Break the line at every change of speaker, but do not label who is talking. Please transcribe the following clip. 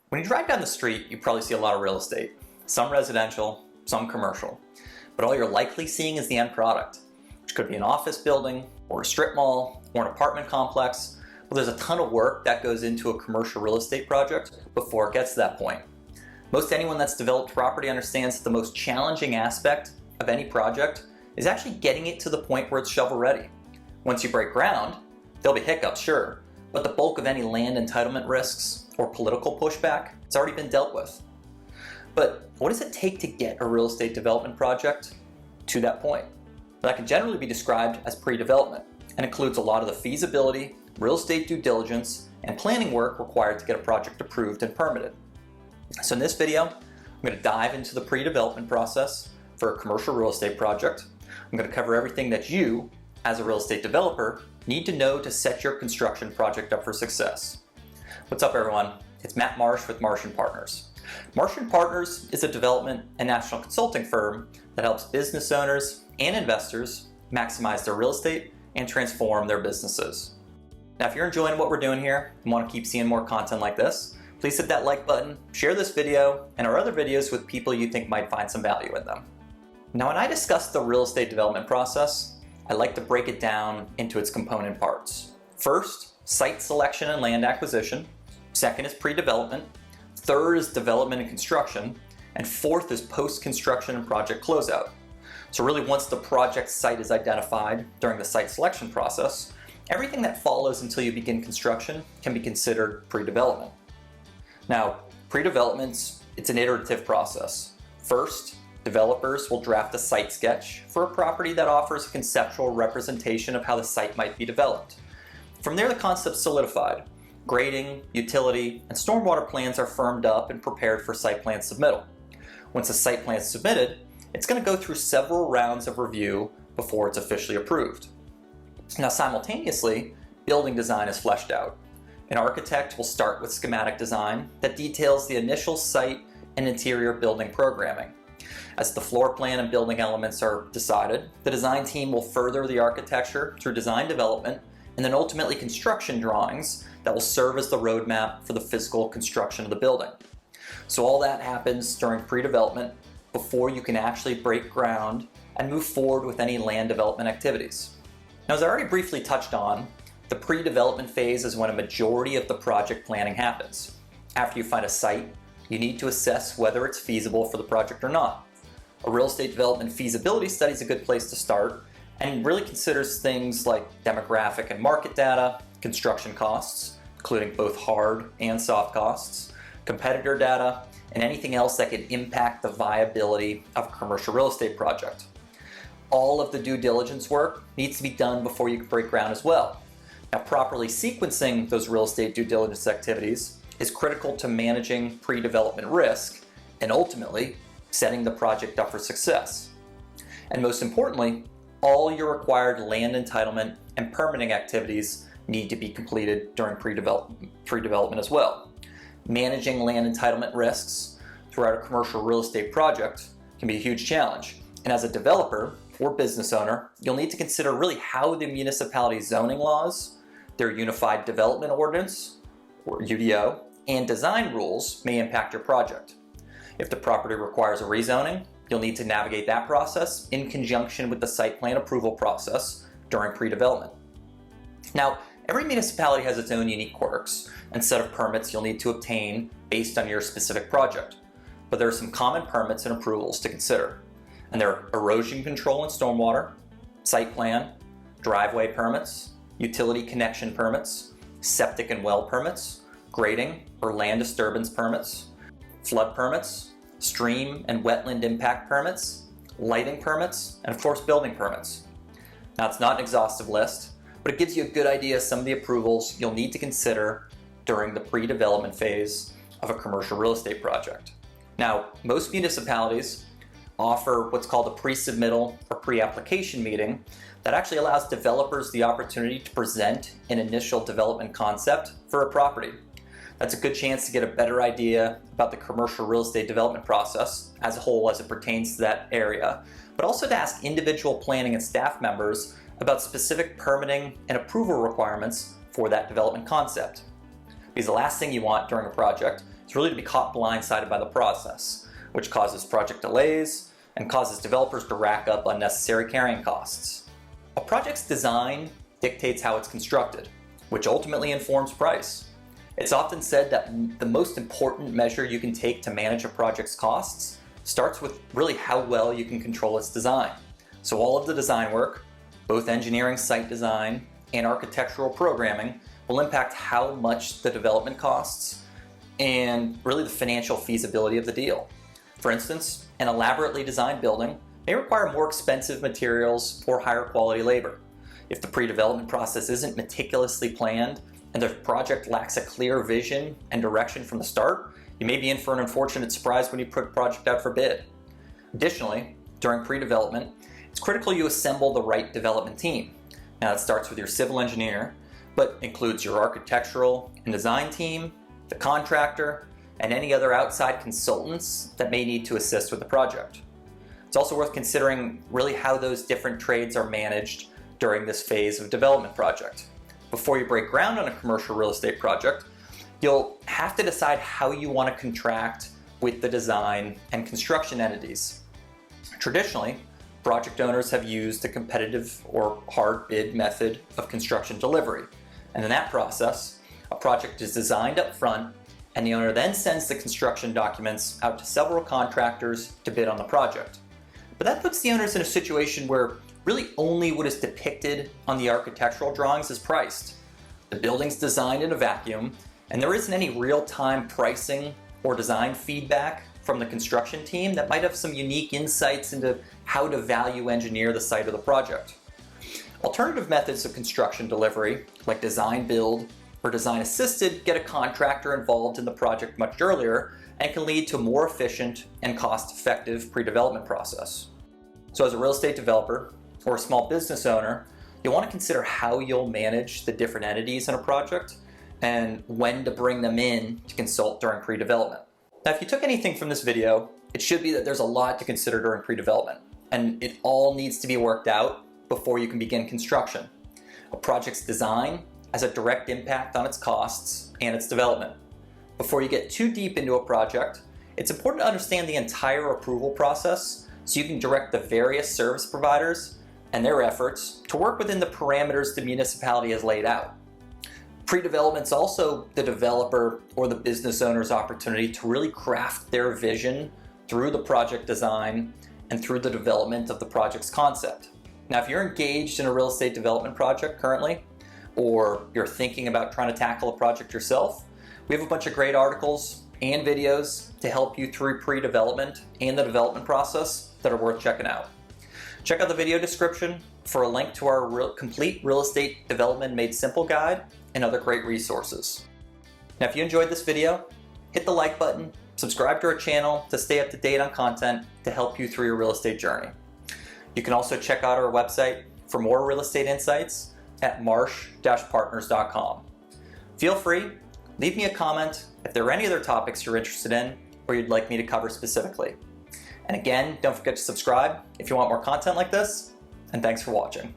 When you drive down the street, you probably see a lot of real estate, some residential, some commercial, but all you're likely seeing is the end product, which could be an office building or a strip mall or an apartment complex. Well, there's a ton of work that goes into a commercial real estate project before it gets to that point. Most anyone that's developed property understands that the most challenging aspect of any project is actually getting it to the point where it's shovel ready. Once you break ground, there'll be hiccups, sure, but the bulk of any land entitlement risks or political pushback, it's already been dealt with. But what does it take to get a real estate development project to that point? That can generally be described as pre-development and includes a lot of the feasibility, real estate due diligence, and planning work required to get a project approved and permitted. So in this video, I'm going to dive into the pre-development process for a commercial real estate project. I'm going to cover everything that you, as a real estate developer, need to know to set your construction project up for success. What's up, everyone? It's Matt Marsh with Marsh & Partners. Marsh & Partners is a development and national consulting firm that helps business owners and investors maximize their real estate and transform their businesses. Now, if you're enjoying what we're doing here and want to keep seeing more content like this, please hit that like button, share this video and our other videos with people you think might find some value in them. Now, when I discuss the real estate development process, I like to break it down into its component parts. First, site selection and land acquisition. Second is pre-development. Third is development and construction. And fourth is post-construction and project closeout. So really, once the project site is identified during the site selection process, everything that follows until you begin construction can be considered pre-development. Now, pre-development, it's an iterative process. First, developers will draft a site sketch for a property that offers a conceptual representation of how the site might be developed. From there, the concept's solidified. Grading, utility, and stormwater plans are firmed up and prepared for site plan submittal. Once a site plan is submitted, it's going to go through several rounds of review before it's officially approved. Now, simultaneously, building design is fleshed out. An architect will start with schematic design that details the initial site and interior building programming. As the floor plan and building elements are decided, the design team will further the architecture through design development and then ultimately construction drawings that will serve as the roadmap for the physical construction of the building. So all that happens during pre-development before you can actually break ground and move forward with any land development activities. Now, as I already briefly touched on, the pre-development phase is when a majority of the project planning happens. After you find a site, you need to assess whether it's feasible for the project or not. A real estate development feasibility study is a good place to start and really considers things like demographic and market data, construction costs, including both hard and soft costs, competitor data, and anything else that could impact the viability of a commercial real estate project. All of the due diligence work needs to be done before you can break ground as well. Now, properly sequencing those real estate due diligence activities is critical to managing pre-development risk and ultimately setting the project up for success. And most importantly, all your required land entitlement and permitting activities need to be completed during pre-development as well. Managing land entitlement risks throughout a commercial real estate project can be a huge challenge. And as a developer or business owner, you'll need to consider really how the municipality's zoning laws, their Unified Development Ordinance, or UDO, and design rules may impact your project. If the property requires a rezoning, you'll need to navigate that process in conjunction with the site plan approval process during pre-development. Now, every municipality has its own unique quirks and set of permits you'll need to obtain based on your specific project. But there are some common permits and approvals to consider. And they're erosion control and stormwater, site plan, driveway permits, utility connection permits, septic and well permits, grading or land disturbance permits, flood permits, stream and wetland impact permits, lighting permits, and of course building permits. Now, it's not an exhaustive list, but it gives you a good idea of some of the approvals you'll need to consider during the pre-development phase of a commercial real estate project. Now, most municipalities offer what's called a pre-submittal or pre-application meeting that actually allows developers the opportunity to present an initial development concept for a property. That's a good chance to get a better idea about the commercial real estate development process as a whole as it pertains to that area, but also to ask individual planning and staff members about specific permitting and approval requirements for that development concept. Because the last thing you want during a project is really to be caught blindsided by the process, which causes project delays and causes developers to rack up unnecessary carrying costs. A project's design dictates how it's constructed, which ultimately informs price. It's often said that the most important measure you can take to manage a project's costs starts with really how well you can control its design. So all of the design work, both engineering, site design, and architectural programming, will impact how much the development costs and really the financial feasibility of the deal. For instance, an elaborately designed building may require more expensive materials or higher quality labor. If the pre-development process isn't meticulously planned and the project lacks a clear vision and direction from the start, you may be in for an unfortunate surprise when you put a project out for bid. Additionally, during pre-development, it's critical you assemble the right development team. Now that starts with your civil engineer, but includes your architectural and design team, the contractor, and any other outside consultants that may need to assist with the project. It's also worth considering really how those different trades are managed during this phase of development project. Before you break ground on a commercial real estate project, you'll have to decide how you want to contract with the design and construction entities. Traditionally, project owners have used a competitive or hard bid method of construction delivery. And in that process, a project is designed up front and the owner then sends the construction documents out to several contractors to bid on the project. But that puts the owners in a situation where really only what is depicted on the architectural drawings is priced. The building's designed in a vacuum, and there isn't any real-time pricing or design feedback from the construction team that might have some unique insights into how to value engineer the site of the project. Alternative methods of construction delivery, like design build or design assisted, get a contractor involved in the project much earlier and can lead to a more efficient and cost-effective pre-development process. So as a real estate developer or a small business owner, you'll want to consider how you'll manage the different entities in a project and when to bring them in to consult during pre-development. Now, if you took anything from this video, it should be that there's a lot to consider during pre-development, and it all needs to be worked out before you can begin construction. A project's design has a direct impact on its costs and its development. Before you get too deep into a project, it's important to understand the entire approval process so you can direct the various service providers and their efforts to work within the parameters the municipality has laid out. Pre-development's also the developer or the business owner's opportunity to really craft their vision through the project design and through the development of the project's concept. Now, if you're engaged in a real estate development project currently, or you're thinking about trying to tackle a project yourself, we have a bunch of great articles and videos to help you through pre-development and the development process that are worth checking out. Check out the video description for a link to our complete real estate development made simple guide and other great resources. Now, if you enjoyed this video, hit the like button, subscribe to our channel to stay up to date on content to help you through your real estate journey. You can also check out our website for more real estate insights at marsh-partners.com. Feel free, leave me a comment if there are any other topics you're interested in or you'd like me to cover specifically. And again, don't forget to subscribe if you want more content like this, and thanks for watching.